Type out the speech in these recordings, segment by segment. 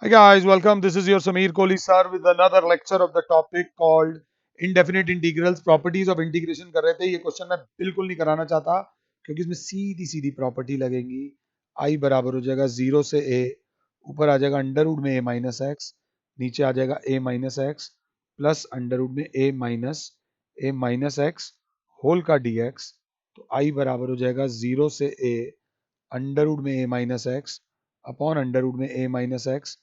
Hi guys, welcome. This is your Sameer Kohli sir with another lecture of the topic called indefinite integrals, properties of integration कर रहे थे. ये question मैं बिल्कुल नहीं कराना चाहता क्योंकि इसमें सीधी सीधी प्रॉपर्टी लगेंगी. I बराबर हो जाएगा 0 से a, ऊपर आ जाएगा अंडर रूट में a माइनस एक्स, नीचे आ जाएगा a minus x plus under root में a माइनस एक्स होल का dx. तो I बराबर हो जाएगा 0 से a अंडर रूट में a minus x upon under root में a minus x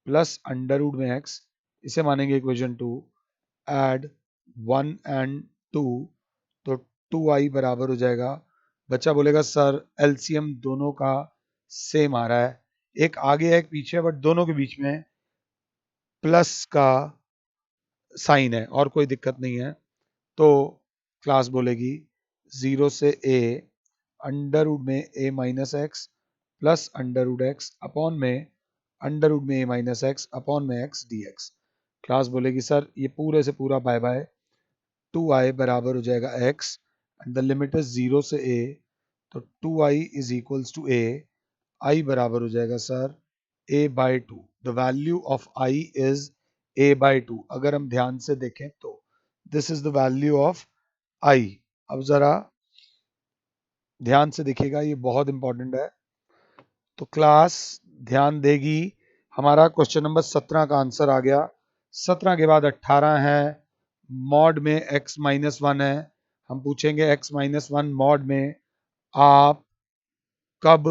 plus under root में एक्स. इसे मानेंगे इक्वेशन 2. ऐड 1 एंड 2, तो 2i बराबर हो जाएगा. बच्चा बोलेगा सर एलसीएम दोनों का सेम आ रहा है, एक आगे है एक पीछे, बट दोनों के बीच में प्लस का साइन है और कोई दिक्कत नहीं है. तो क्लास बोलेगी 0 से a अंडर रूट में a minus x plus under root x upon में अंडर रूट में a माइनस एक्स अपॉन में x dx. क्लास बोलेगी सर ये पूरे से पूरा बाय बाय, 2i बराबर हो जाएगा x and the limit is 0 से a. तो 2i is equals to a. i बराबर हो जाएगा sir a by 2. The value of i is a by 2. अगर हम ध्यान से देखें तो this is the value of i. अब जरा ध्यान से देखिएगा, ये बहुत इंपॉर्टेंट है. तो क्लास ध्यान देगी. हमारा क्वेश्चन नंबर 17 का आंसर आ गया. 17 के बाद 18 है. मॉड में x माइनस वन है. हम पूछेंगे x माइनस वन मॉड में आप कब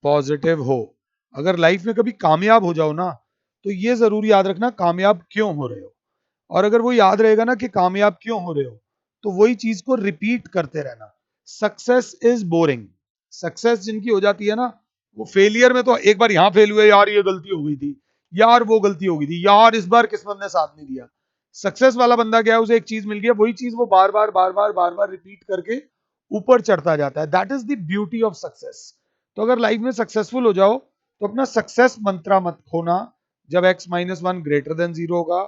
पॉजिटिव हो. अगर लाइफ में कभी कामयाब हो जाओ ना, तो ये जरूर याद रखना कामयाब क्यों हो रहे हो. और अगर वो याद रहेगा ना कि कामयाब क्यों हो रहे हो, तो वही चीज को रिपीट करते रहना. Success is boring. सक्सेस जिनकी हो जाती है ना, वो फेलियर में तो एक बार यहां फेल हुए, यार ये गलती हो गई थी, यार वो गलती हो गई थी, यार इस बार किस्मत ने साथ नहीं दिया. सक्सेस वाला बंदा क्या है, उसे एक चीज मिल गया, वही चीज वो बार बार बार बार बार बार रिपीट करके ऊपर चढ़ता जाता है. That is the beauty of success. तो अगर लाइफ में सक्सेसफुल हो जाओ, तो अपना सक्सेस मंत्रा मत खोना. जब x minus one greater than zero होगा,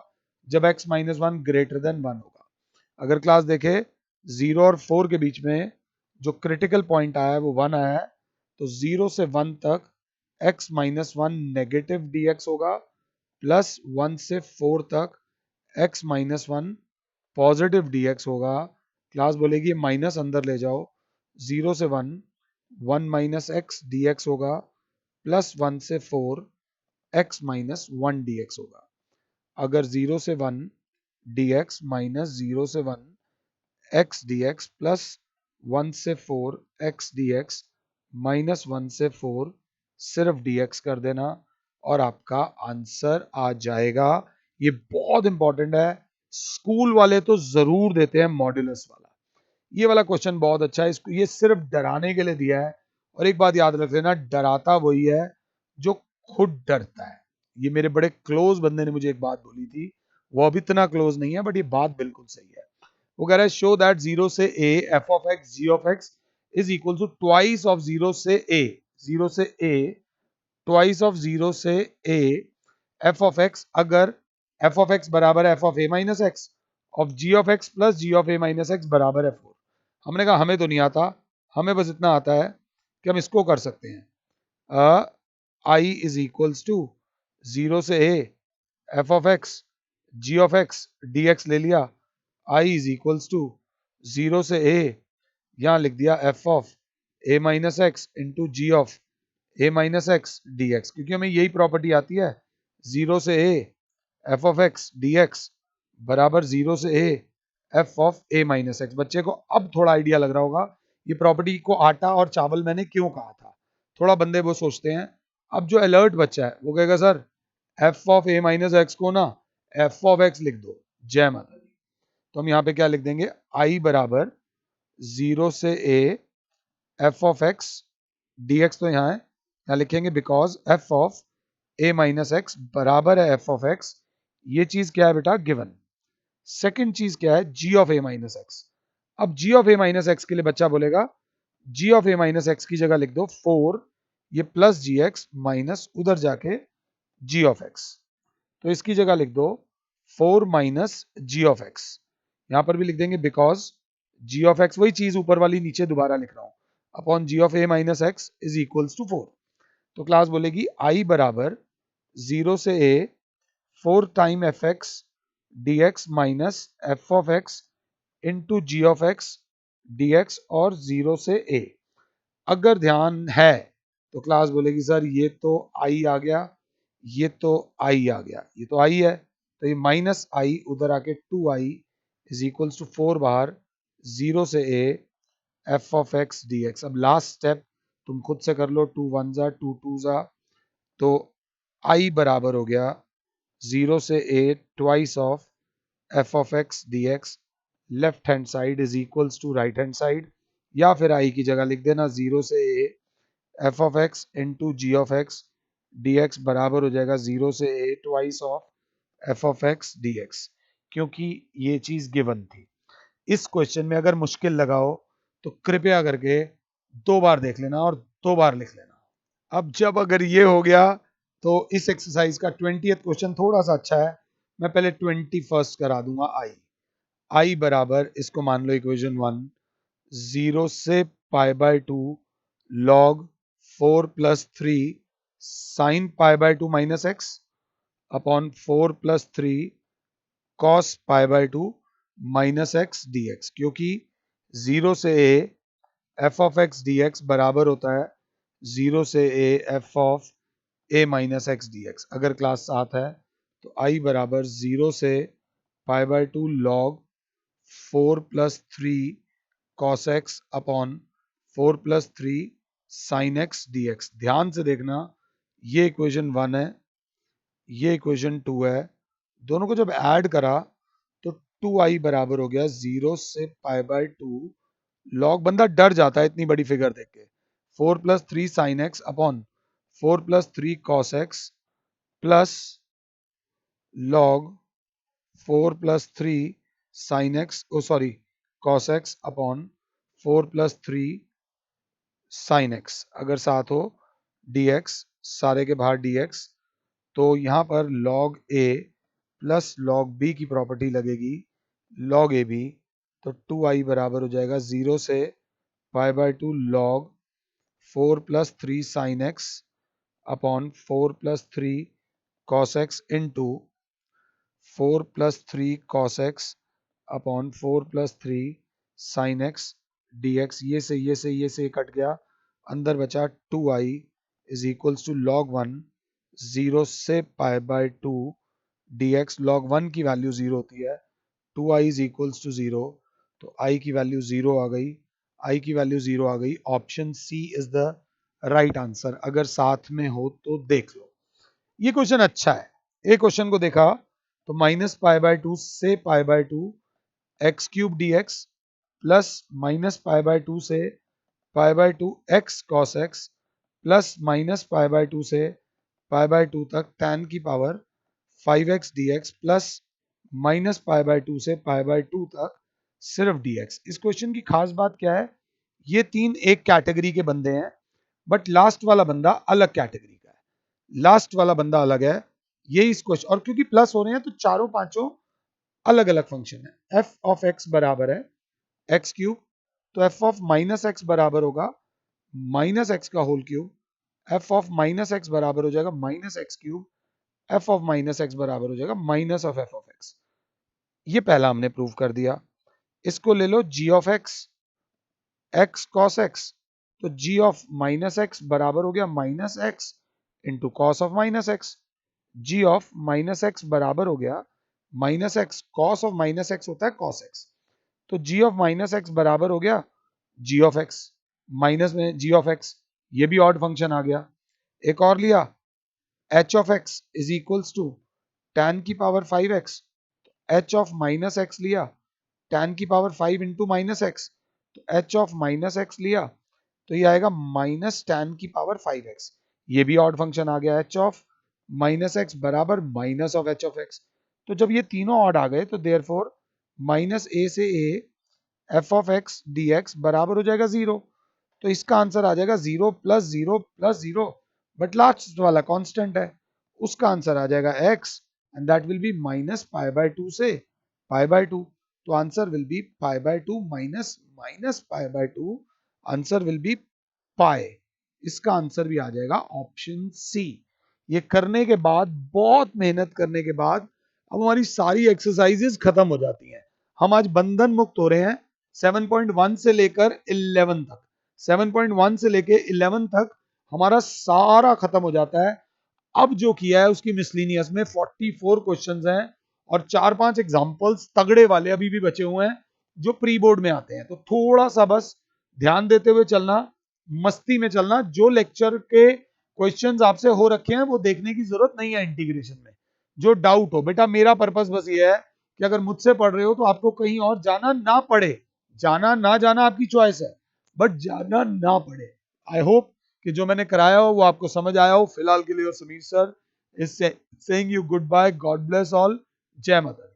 जब x minus one greater than one होगा. अगर क्लास देखे 0 और 4 के बीच में जो क्रिटिकल पॉइंट आया है वो 1 आया है. तो 0 से 1 तक x minus one negative dx होगा, प्लस 1 से 4 तक x minus one positive dx होगा. क्लास बोलेगी माइनस अंदर ले जाओ. 0 से 1 1 माइनस एक्स dx होगा, प्लस 1 से 4 x माइनस वन dx होगा. अगर 0 से 1 dx माइनस 0 से 1 x dx प्लस 1 से 4 x dx माइनस 1 से 4 सिर्फ dx कर देना और आपका आंसर आ जाएगा. ये बहुत इंपॉर्टेंट है. स्कूल वाले तो जरूर देते हैं मॉड्यूलस वाला. ये वाला क्वेश्चन बहुत अच्छा है. इसको ये सिर्फ डराने के लिए दिया है. और एक बात याद रख लेना, डराता वही है जो खुद डरता है. ये मेरे बड़े क्लोज बंदे ने मुझे एक बात बोली थी. वो अभी इतना क्लोज नहीं है, बट ये बात बिल्कुल सही है. वो कह रहा है शो दैट 0 से a f of x g of x is equal to twice of 0 से a. 0 से a ट्वाइस ऑफ 0 से a f ऑफ x. अगर f ऑफ x बराबर है f of a minus x of g of x plus g of a minus x बराबर है 4. हमने कहा हमें तो नहीं आता, हमें बस इतना आता है कि हम इसको कर सकते हैं. I इज इक्वल्स टू 0 से a f of x g of x dx ले लिया. I इज इक्वल्स टू 0 से a, यहां लिख दिया f of a minus x into g of a minus x dx, क्योंकि हमें यही प्रॉपर्टी आती है. 0 से a f of x dx बराबर 0 से a f of a minus x. बच्चे को अब थोड़ा आइडिया लग रहा होगा ये प्रॉपर्टी को आटा और चावल मैंने क्यों कहा था. थोड़ा बंदे वो सोचते हैं. अब जो अलर्ट बच्चा है वो कहेगा sir f of a minus x को ना f ऑफ x लिख दो. जय माता दी. तो हम यहाँ पे क्या लिख देंगे, I बराबर 0 से a f of x dx. तो यहाँ है, यहाँ लिखेंगे because f of a minus x बराबर है f ऑफ x. ये चीज क्या है बेटा, गिवन. सेकंड चीज क्या है, g of a minus x. अब g of a minus x के लिए बच्चा बोलेगा g of a minus x की जगह लिख दो 4, ये प्लस जी एक्स माइनस उधर जाके g ऑफ x. तो इसकी जगह लिख दो 4 माइनस जी ऑफ एक्स. यहां पर भी लिख देंगे बिकॉज g ऑफ x, वही चीज ऊपर वाली नीचे दोबारा लिख रहा हूं, upon g of a minus x is equals to 4. तो क्लास बोलेगी I बराबर 0 से a 4 time f x d x minus f of x into g of x d x और 0 से a। अगर ध्यान है तो क्लास बोलेगी सर ये तो आई आ गया, ये तो आई आ गया, ये तो आई है, तो ये माइनस आई उधर आके 2i इज इक्वल्स टू 4 बाहर 0 से a f of x d x. अब लास्ट स्टेप तुम खुद से कर लो, 2 1 जा 2 2 जा, तो i बराबर हो गया 0 से a twice of f of x d x, left hand side is equals to right hand side, या फिर i की जगह लिख देना 0 से a f of x into g of x d x बराबर हो जाएगा 0 से a twice of f of x d x, क्योंकि ये चीज गिवन थी। इस क्वेश्चन में अगर मुश्किल लगाओ तो कृपया करके 2 बार देख लेना और 2 बार लिख लेना। अब जब अगर ये हो गया तो इस एक्सरसाइज का 20th क्वेश्चन थोड़ा सा अच्छा है, मैं पहले 21st करा दूंगा। आई बराबर, इसको मान लो इक्वेशन 1, 0 से pi by 2 log 4 plus 3 sine pi by 2 minus x upon 4 plus 3 cos pi by 2 minus x d x, क्योंकि 0 से a f of x d x बराबर होता है 0 से a f of a minus x d x. अगर class 7 है तो i बराबर 0 से pi by 2 log 4 plus 3 cos x upon 4 plus 3 sine x d x. ध्यान से देखना, ये इक्वेशन 1 है, ये इक्वेशन 2 है, दोनों को जब ऐड करा तो 2i बराबर हो गया 0 से पाई बाय 2 लॉग, बंदा डर जाता है इतनी बड़ी फिगर देख के, 4 plus 3 sine x upon 4 plus 3 cos x plus log 4 plus 3 sine x, oh sorry cos x upon 4 plus 3 sine x, अगर साथ हो dx, सारे के बाहर dx, तो यहां पर log a plus log b की प्रॉपर्टी लगेगी log ab, तो 2i बराबर हो जाएगा 0 से pi by 2 log 4 plus 3 sine x upon 4 plus 3 cos x into 4 plus 3 cos x upon 4 plus 3 sine x d x. ये से कट गया, अंदर बचा 2i is equals to log 1 0 से पाई बाय 2 dx। log 1 की वैल्यू 0 होती है, 2i is equals to 0, तो i की वैल्यू 0 आ गई, i की वैल्यू 0 आ गई। Option c is the right answer. अगर साथ में हो तो देख लो, ये क्वेश्चन अच्छा है। एक क्वेश्चन को देखा तो माइनस पाई बाय 2 से pi by 2 x cube D x plus minus pi by 2 से pi by 2 x cos x plus minus pi by 2 से पाई बाय 2 तक tan की power 5x dx plus minus pi by 2 से pi by 2 तक सिर्फ dx। इस question की खास बात क्या है, ये तीन एक कैटेगरी के बंदे हैं, बट लास्ट वाला बंदा अलग कैटेगरी का है, लास्ट वाला बंदा अलग है। ये इस क्वेश्चन, और क्योंकि प्लस हो रहे हैं तो चारों पांचों अलग अलग फंक्शन है। एफ ऑफ एक्स बराबर है एक्स क्यूब, तो एफ ऑफ माइनस एक्स बराबर होगा माइनस एक्स का whole cube, f of minus x बराबर हो जाएगा minus x cube, f of minus x बराबर हो जाएगा minus of f of x. ये पहला हमने प्रूव कर दिया। इसको ले लो g of x x cos x, तो जी ऑफ माइनस एक्स बराबर हो गया minus x into cos of minus x. Ji of minus x बराबर हो गया minus x, cos of minus x होता है कॉस एक्स, तो जी ऑफ माइनस एक्स बराबर हो गया जी ऑफ एक्स माइनस में जी ऑफ एक्स, ये भी ऑड फंक्शन आ गया। एक और लिया H of x is equals to tan की power 5x, H of minus x लिया tan की पावर 5 इंटू माइनस एक्स, तो एच ऑफ माइनस एक्स लिया तो ये आएगा माइनस tan की पावर 5x, ये भी ऑड फंक्शन आ गया। एच ऑफ माइनस एक्स बराबर minus of H of x, तो जब ये तीनों ऑड आ गए तो देयरफॉर माइनस ए से A F of x d x बराबर हो जाएगा 0, तो इसका आंसर आ जाएगा 0 प्लस 0 प्लस 0, बट लास्ट वाला कांस्टेंट है, उसका आंसर आ जाएगा x and that will be minus pi by 2 से पाई बाय 2, तो answer will be pi by 2 minus minus pi by 2, answer will be pi. इसका आंसर भी आ जाएगा ऑप्शन सी। ये करने के बाद, बहुत मेहनत करने के बाद, अब हमारी सारी एक्सरसाइजेस खत्म हो जाती हैं। हम आज बंधन मुक्त हो रहे हैं 7.1 से लेकर 11 तक। 7.1 से लेकर 11 तक हमारा सारा खत्म हो जाता है। अब जो किया है उसकी मिसलिनियस में 44 क्वेश्चंस हैं और 4-5 एग्जांपल्स तगड़े वाले अभी भी बचे हुए हैं जो प्री बोर्ड में आते हैं। तो थोड़ा सा बस ध्यान देते हुए चलना, मस्ती में चलना। जो लेक्चर के क्वेश्चंस आपसे हो रखे हैं वो देखने की जरूरत नहीं है इंटीग्रेशन में। जो डाउट हो, बेटा मेरा पर्पस बस ये है कि अगर मुझसे पढ़ रहे हो तो आपको कहीं और जाना ना पड़े। जाना ना जाना आपकी चॉइस है, बट जाना ना पड़े। आई होप कि जो मैंने कराया हो वो आपको समझ आया हो। फिलहाल के लिए और Sameer sir is saying you good bye, God bless all, जय माता।